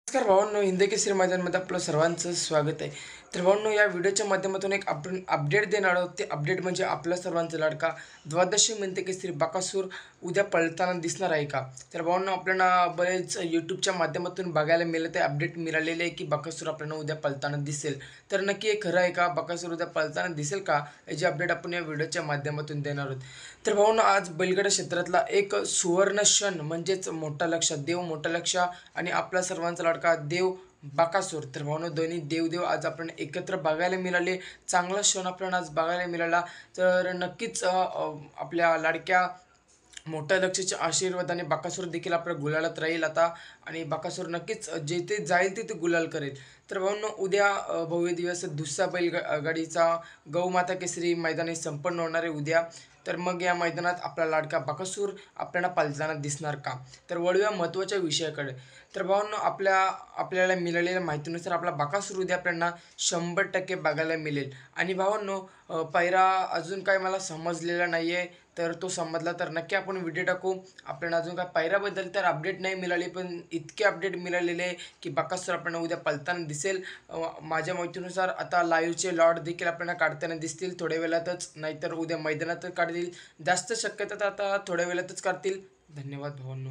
नमस्कार भावांनो, हिंदकेसरी मैदानमध्ये आपलं सर्वांचं स्वागत आहे. तर भावांनो, या व्हिडिओच्या माध्यमातून एक आपण अपडेट देणार आहोत. ते अपडेट म्हणजे आपल्या सर्वांचा लाडका द्वादशी हिंदकेसरी बकासूर उद्या पळताना दिसणार आहे का? तर भावांनो, आपल्याला बरेच यूट्यूबच्या माध्यमातून बघायला मिळत आहे, अपडेट मिळालेले आहे की बकासूर आपल्याला उद्या पळताना दिसेल. तर नक्की हे खरं आहे का? बकासूर उद्या पळताना दिसेल का? याची अपडेट आपण या व्हिडिओच्या माध्यमातून देणार आहोत. तर भावांनो, आज बैलगाडा क्षेत्रातला एक सुवर्ण क्षण म्हणजेच मोठा लक्ष, देव मोठा लक्ष आणि आपला सर्वांचा लाडका देव बकासूर. तर भावनो, दोन्ही देवदेव आज आपण एकत्र बघायला मिळाले. चांगला क्षण आपल्याला आज बघायला मिळाला. तर नक्कीच आपल्या लाडक्या मोठ्या लक्षाच्या आशीर्वादाने बकासूर देखील आपल्या गुलालात राहील आता आणि बकासूर नक्कीच जेथे जाईल तिथे गुलाल करेल. तर भावांनो, उद्या भव्य दिवस दुसरा गाडीचा गौमाता केसरी मैदानी संपन्न होणार आहे उद्या. तर मग या मैदानात आपला लाडका बकासूर आपल्याला पालताना दिसणार का? तर वळूया महत्त्वाच्या विषयाकडे. तर भावांनो, आपल्याला मिळालेल्या माहितीनुसार आपला बकासूर उद्या आपल्याला 100% बघायला मिळेल. आणि भावांनो, पायरा अजून काय मला समजलेला नाही आहे. तर तो समजला तर नक्की आपण व्हिडिओ टाकू. आपल्याला अजून काय पायऱ्याबद्दल तर अपडेट नाही मिळाली, पण इतके अपडेट मिळालेले आहे की बकासूर आपल्याला उद्या पळताना दिसेल. माझ्या माहितीनुसार आता लाईव्हचे लॉट देखील आपल्याला काढताना दिसतील थोड्या वेळातच, नाहीतर उद्या मैदानातच काढतील. जास्त शक्यता आता थोड्या वेळातच काढतील. धन्यवाद भावांनो.